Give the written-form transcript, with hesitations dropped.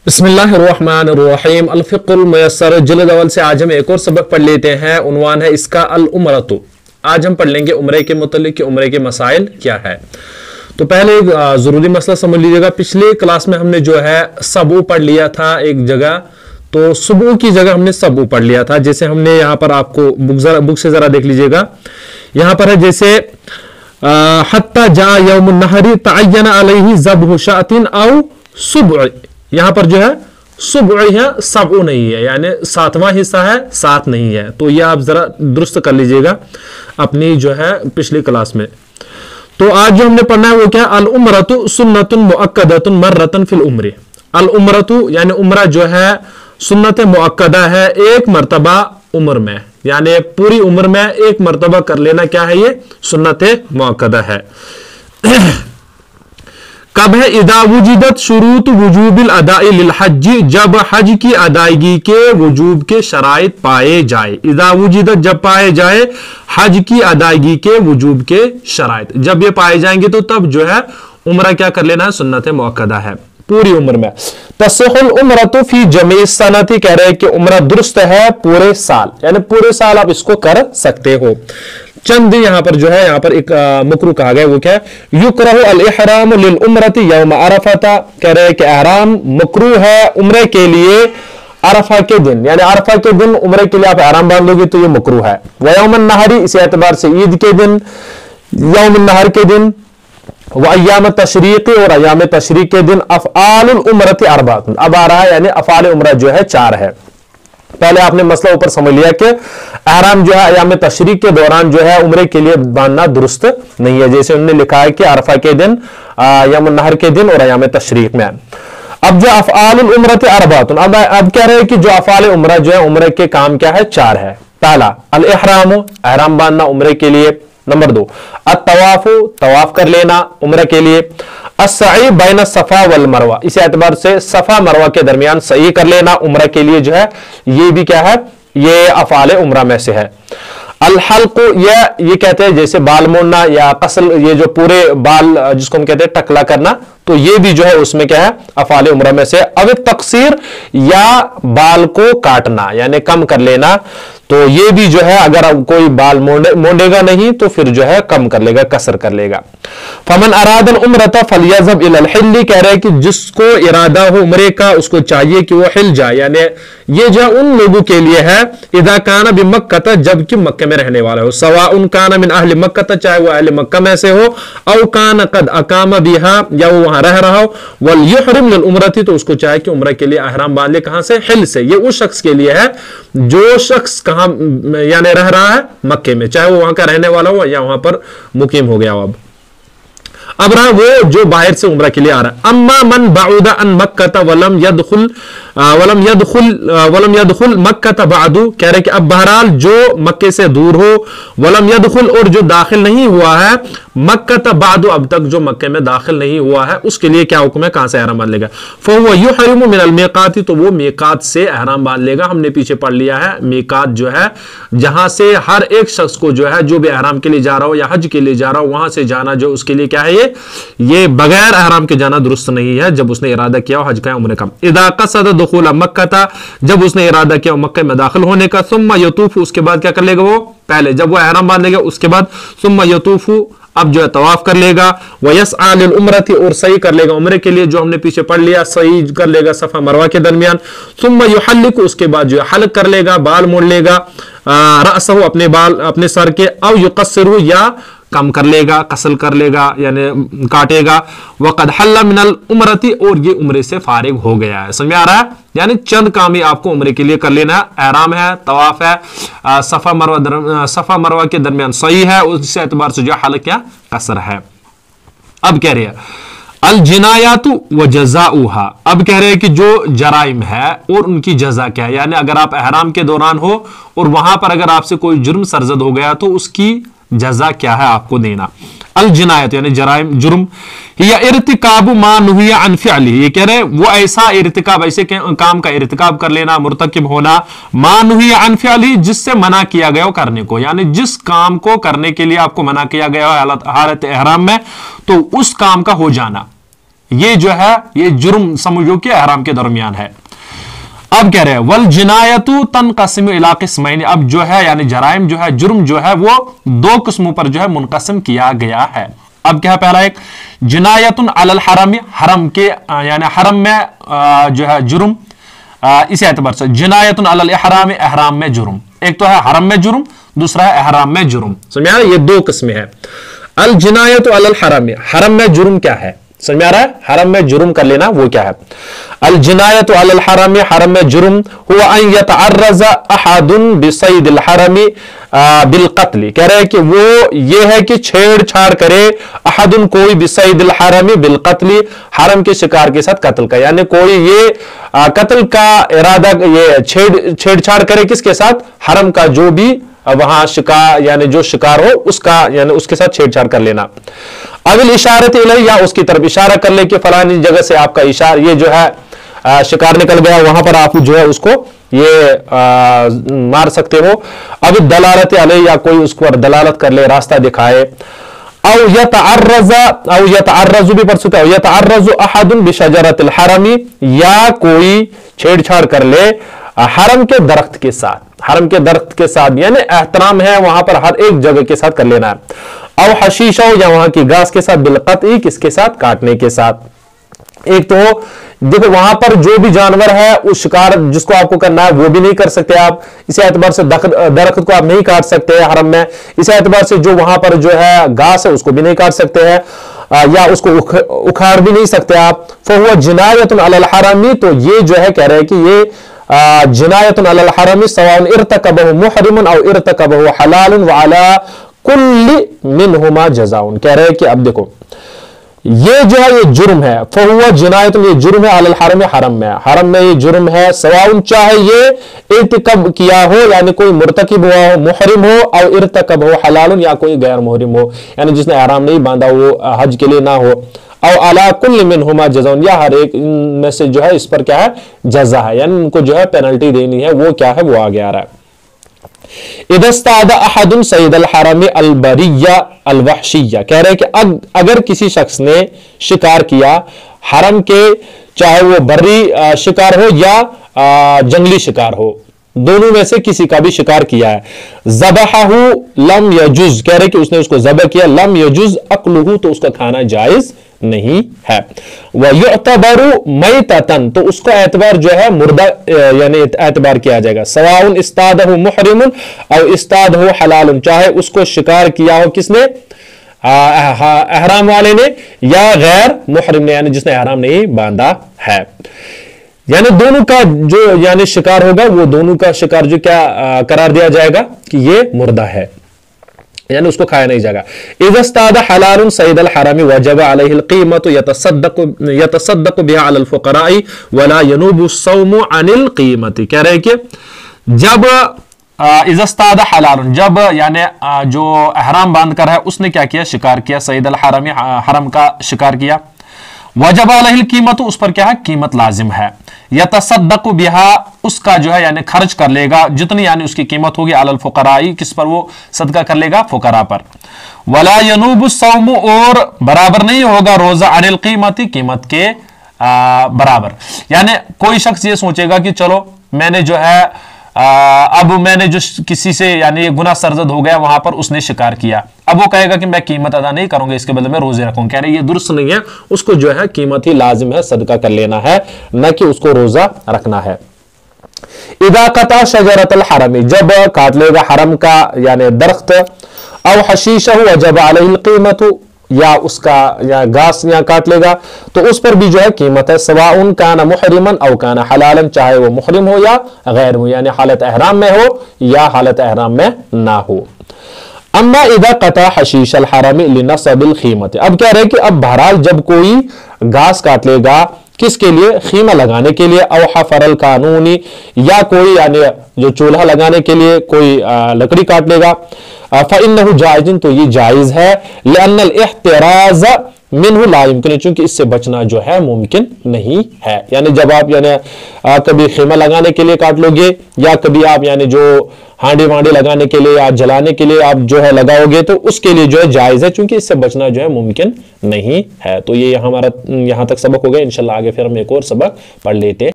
बिस्मिल्लाहिर्रहमानिर्रहीम अल-फ़िक़्हुल मुयस्सर जिल्द अव्वल से आज हम एक और सबक पढ़ लेते हैं। उन्वान है इसका अल-उम्रतु। आज हम पढ़ लेंगे उम्रे के मुतल्लिक़ कि उम्रे के मसाइल क्या है। तो पहले एक ज़रूरी मसला समझ लीजिएगा। पिछले क्लास में हमने जो है सबू पढ़ लिया था एक जगह, तो सुबह की जगह हमने सबू पढ़ लिया था। जैसे हमने यहाँ पर आपको बुक से ज़रा देख लीजिएगा, यहाँ पर है जैसे हत्ता जा यौमुन नहरी तअय्यना अलैहि ज़ब्हु शातिन औ सुब्अ। यहां पर जो है सुब्अ है, सबअ नहीं है, यानी सातवां हिस्सा है, सात नहीं है। तो ये आप जरा दुरुस्त कर लीजिएगा अपनी जो है पिछली क्लास में। तो आज जो हमने पढ़ना है वो क्या है, अल उम्रतु सुन्नतुन मुअक्कदतुन मर्रतन फिल उम्री। अल उम्रतु यानी उम्रा जो है सुन्नत मुअक्कदा है, एक मर्तबा उम्र में, यानी पूरी उम्र में एक मर्तबा कर लेना क्या है, ये सुन्नत मुअक्कदा है। कब है, इदा वुजिदत शुरूत वुजूबिल अदाई लिल हज्जी, जब हज की अदायगी के वजूब के शराइत पाए जाए। इदा वुजिदत जब पाए जाए हज की अदायगी के वजूब के शराइत, जब ये पाए जाएंगे तो तब जो है उम्रा क्या कर लेना है, सुन्नत मुअक्कदा है पूरी उम्र में। तस्हुल उम्रतु फी जमी सनती, कह रहे हैं कि उम्रा दुरुस्त है पूरे साल, यानी पूरे साल आप इसको कर सकते हो। चंद यहां पर जो है, यहां पर एक मुकरू कहा गया, वो क्या है, युकरहु अल इहराम लिल उम्रति यौम अरफा। कह रहे हैं कि एहराम मकरू है उम्रे के लिए अरफा के दिन, यानी अरफा के दिन उम्रे के लिए आप एहराम बांधोगे तो ये मकरू है। व यौमुन नहरी, इसी एतबार से ईद के दिन, यौमुन नहर के दिन, व अय्याम तशरीक़, और अय्याम तशरीक़ के दिन, अफ़आलुल उम्रति अरबातुन। अब आ रहा है यानी अफ़आल उम्रा जो है चार है। पहले आपने मसला ऊपर समझ लिया कि एहराम जो है अय्याम तशरीक़ के दौरान जो है उम्रे के लिए बांधना दुरुस्त नहीं है, जैसे उन्होंने लिखा है कि अरफा के दिन, यौमुन नहर के दिन और अय्याम तशरीक़ में। अब जो अफ़आलुल उम्रत अरबातुन, अब कह रहे हैं कि जो अफ़आल उम्रा जो है उम्रे के काम क्या है, चार है। पहला अल इहराम, एहराम बांधना उम्रे के लिए। नंबर दो अत-तवाफ़ु, तवाफ कर लेना उम्रे के लिए। अस्सई बैन सफा वल मरवा, इसी एतबार से सफा मरवा के दरमियान सही कर लेना उम्रा के लिए जो है, ये भी क्या है, ये अफ़आल उम्रा में से है। अल हल्क, ये कहते हैं जैसे बाल मोड़ना या कसल, ये जो पूरे बाल जिसको हम कहते हैं टकला करना, तो ये भी जो है उसमें क्या है, अफ़आल उम्रा में से। अब तकसीर, या बाल को काटना यानी कम कर लेना, तो ये भी जो है अगर कोई बाल मोड़ेगा नहीं तो फिर जो है कम कर लेगा, कसर कर लेगा। फमन अरादल उम्रता फलियज़हब इलल हिल्ली, कह रहे हैं कि जिसको इरादा हो उम्रे का उसको चाहिए कि वो हिल जाए, यानी ये जो उन लोगों के लिए है, इदा काना बिमक्का, जबकि मक्के में रहने वाला हो, सवाउन काना मिन अहले मक्का, चाहे वो अहले मक्का में से हो, औ काना कद अकामा बिहा, या वो वहां रह रहा हो, वल युहरिम लिल उम्रती, तो उसको चाहे कि उम्रा के लिए अहराम बांध ले, कहां से, हिल से। ये उस शख्स के लिए है जो शख्स कहां यानी रह रहा है, मक्के में, चाहे वो वहां का रहने वाला हो या वहां पर मुकीम हो गया हो। अब रहा वो जो बाहर से उम्रा के लिए आ रहा है। अम्मा मन बाउदा अन मक्का वलम यदखुल मक्का बादू, कह रहे कि अब बहरहाल जो मक्के से दूर हो, वलम यदखुल, और जो दाखिल नहीं हुआ है, मक्का बादू, अब तक जो मक्के में दाखिल नहीं हुआ है, उसके लिए क्या हुक्म है, कहां से एहराम बांध लेगा। फहुव युहरिमु मिनल मीकात, तो वो मीकात से एहराम बांध लेगा। हमने पीछे पढ़ लिया है मीकात जो है जहां से हर एक शख्स को जो है, जो भी एहराम के लिए जा रहा हो या हज के लिए जा रहा हो, वहां से जाना जो उसके लिए क्या है, ये बगैर एहराम के जाना दुरुस्त नहीं है, जब उसने इरादा किया हो हज का उम्रे का। इदा क़सद दुखूल मक्का था, जब उसने इरादा किया मक्के में दाखिल होने का, सुम्मा यतूफु, उसके बाद क्या कर लेगा वो, पहले जब वो एहराम बांध लेगा उसके बाद सुम्मा यतूफु, अब जो है तवाफ कर लेगा। वयसआ लिल उम्रती, और सही कर लेगा उम्रे के लिए, जो हमने पीछे पढ़ लिया, सही कर लेगा सफा मरवा के दरमियान। सुम्मा युहल्लिकु, उसके बाद जो है हल्क कर लेगा, बाल मोड़ लेगा, रअसहु, अपने बाल अपने सर के, औ युक़स्सिरु, या कम कर लेगा, कसल कर लेगा यानी काटेगा। वक़द हल्ला मिनल उम्रती, और ये उम्रे से फारिग हो गया है। समझ में आ रहा है, यानी चंद काम ही आपको उम्रे के लिए कर लेना है। एहराम है, तवाफ है, सफा मरवा के दरमियान सही है, उस एतबार से जो हल्क या कसर है। अब कह रहे हैं अल जिनायातु व जज़ाउहा, अब कह रहे हैं कि जो जराइम है और उनकी जजा क्या है, यानी अगर आप एहराम के दौरान हो और वहां पर अगर आपसे कोई जुर्म सरजद हो गया तो उसकी जजा क्या है आपको देना। अल जिनायत यानी जराइम, जुर्म, या इर्तिकाब मा नुहिया अन फ़िअलिही, ये कह रहे वो ऐसा इर्तिकाब, ऐसे काम का इर्तिकाब कर लेना, मुर्तकिब होना, मा नुहिया अन फ़िअलिही, जिससे मना किया गया हो करने को, यानी जिस काम को करने के लिए आपको मना किया गया हो हालत एहराम में, तो उस काम का हो जाना, ये जो है ये जुर्म समझो कि एहराम के दरमियान है। अब कह रहे हैं वल जिनायतु तनक़सिमु इला क़िस्मैन, अब जो है यानी जराइम जो है जुर्म जो है वो दो किस्मों पर जो है मुनक़सिम किया गया है। अब क्या है, पहला एक जिनायतुन अलल हरमी, हरम के यानी हरम में जो है जुर्म, इस एतबार से जिनायतुन अलल इहराम, इहराम में जुर्म, एक तो है हरम में जुर्म, दूसरा है इहराम में जुर्म। समझ आ रहा है, ये दो किस्में हैं। अल जिनायतु अलल हरमी, हरम में जुर्म क्या है, समझ आ रहा है, हरम में जुर्म कर लेना वो क्या है। अल जिनायतु अलल हरमी, हरम में जुर्म हुआ अन यतअर्रज़ अहदुन बिसैदिल हरमी बिल क़त्ल, कह रहे हैं कि वो ये है कि छेड़छाड़ करे अहदुन कोई बिसैदिल हरमी बिल क़त्ल, हरम के शिकार के साथ कत्ल का, यानी कोई ये कत्ल का इरादा, ये छेड़छाड़ करे किसके साथ, हरम का जो भी वहां शिकार यानी जो शिकार हो उसका यानी उसके साथ छेड़छाड़ कर लेना। अविल इशारत इलैहि, या उसकी तरफ इशारा कर ले कि फलानी जगह से आपका इशारा, ये जो है शिकार निकल गया वहां पर आप जो है उसको ये मार सकते हो। अब दलालत अलैहि, या कोई उस पर दलालत कर ले, रास्ता दिखाए। औ यतअर्रज़ु भी पढ़ सकते हो, यतअर्रज़ु अहदुन बिशजरतिल हरमी, या कोई छेड़छाड़ कर ले हरम के दरख्त के साथ, हरम के दरख्त के साथ यानी एहतराम है वहां पर हर एक जगह के साथ कर लेना है। और हशीशा, या वहां की घास के साथ, बिलक़त्ई, किसके साथ, काटने के साथ। एक तो देखो वहां पर जो भी जानवर है उस शिकार जिसको आपको करना है वो भी नहीं कर सकते आप, इसी एतबार से दरख्त को आप नहीं काट सकते हरम में, इसी एतबार से जो वहां पर जो है घास है उसको भी नहीं काट सकते हैं, या उसको उखाड़ भी नहीं सकते आप। फहुवा जिनायतुन अलल हरमी, तो ये जो है कह रहे हैं कि ये जिनायतुन अलल हरमी सवाउन इर्तकबहु मुहरिमुन औ इर्तकबहु हलालुन व अला कुल्ली मिनहुमा जज़ाउन, कह रहे हैं कि अब देखो ये जो है ये जुर्म है, फहुवा जिनायतुन, ये जुर्म है अलल हरम, हरम में, हरम में ये जुर्म है, सवाउन चाहे ये इर्तिकब किया हो यानी कोई मुर्तकिब हुआ हो, मुहरिम हो, और इर्तकब हो हलालुन, या कोई गैर मुहरिम हो यानी जिसने एहराम नहीं बांधा वो हज के लिए ना हो, और अला कुल्ली मिनहुमा जज़ाउन, या हर एक इनमें से जो है इस पर क्या है जज़ा है, यानी उनको जो है पेनल्टी देनी है, वो क्या है वो आगे आ रहा है। इदस्तादा अहदुन सईदल हरमी अलबरिया अलवहशिया, कह रहे हैं कि अगर किसी शख्स ने शिकार किया हरम के, चाहे वो बर्री शिकार हो या जंगली शिकार हो, दोनों में से किसी का भी शिकार किया है, ज़बहहु लम यजुज, कह रहे कि उसने उसको ज़बह किया, लम यजुज अक्लुहु, तो उसका खाना जायज नहीं है। वह युअतबरु मैततन, तो उसका एतबार जो है मुर्दा यानी एतबार किया जाएगा। सवाउन इस्तादहु मुहरिमुन और इस्तादहु हलालुन, चाहे उसको शिकार किया हो किसने, एहराम वाले ने, या गैर मुहरिम ने यानी जिसने एहराम नहीं बांधा है, यानी दोनों का जो यानी शिकार होगा वो दोनों का शिकार जो क्या करार दिया जाएगा कि ये मुर्दा है, यानी उसको खाया नहीं जाएगा। इज़स्तादा हलालुन सईदल हरमी वजब अलैहिल क़ीमतु यतसद्दक़ु बिहा अलल फ़ुक़राई वला यनूबु सौमु अनिल क़ीमति, कह रहे हैं कि जब इज़स्तादा हलालुन, जब यानी जो एहराम बांध कर है उसने क्या किया, शिकार किया, सईदल हरमी, हरम का शिकार किया, वजब अलैहिल क़ीमतु, उस पर क्या है कीमत लाजिम है, यतसद्दक़ु बिहा, उसका जो है यानी खर्च कर लेगा जितनी यानी उसकी कीमत होगी, अलल फ़ुक़राई, किस पर वो सदका कर लेगा, फ़ुक़रा पर। वला यनूबु सौमु, और बराबर नहीं होगा रोजा, अनिल क़ीमति, कीमत के बराबर, यानी कोई शख्स ये सोचेगा कि चलो मैंने जो है अब मैंने जो किसी से यानी गुनाह सरजद हो गया वहां पर उसने शिकार किया, अब वो कहेगा कि मैं कीमत अदा नहीं करूंगा, इसके बदले में रोजे रखूंगा, कह रहे ये दुरुस्त नहीं है, उसको जो है कीमत ही लाजिम है, सदका कर लेना है, न कि उसको रोजा रखना है। इदा कता शजरतल हरमी, जब काट लेगा हरम का यानी दरख्त, औ हशीशहु वजब अलैहिल क़ीमतु, या उसका या घास या काट लेगा तो उस पर भी जो है कीमत है, सवाउन काना मुहरिमन औ काना हलालन, चाहे वो मुहरिम हो या गैर हो, यानी हालत एहराम में हो या हालत एहराम में ना हो। अम्मा इदा कता हशीशल हरमी लिनसबिल क़ीमत, अब कह रहे हैं कि अब बहरहाल जब कोई घास काट लेगा किसके लिए, खीमा लगाने के लिए, औ हफरल कानूनी, या कोई यानी जो चूल्हा लगाने के लिए कोई लकड़ी काट लेगा, फ़इन्नहु जायज़ुन, तो ये जायज़ है, लिअन्नल इह्तिराज़ मिन्हु ला युमकिन, चूंकि इससे बचना जो है मुमकिन नहीं है। यानी जब आप कभी खेमा लगाने के लिए काट लोगे या कभी आप जो हांडी वांडी लगाने के लिए या जलाने के लिए आप जो है लगाओगे तो उसके लिए जो है जायज है, क्योंकि इससे बचना जो है मुमकिन नहीं है। तो ये हमारा यहाँ तक सबक हो गया। इंशाल्लाह आगे फिर हम एक और सबक पढ़ लेते हैं।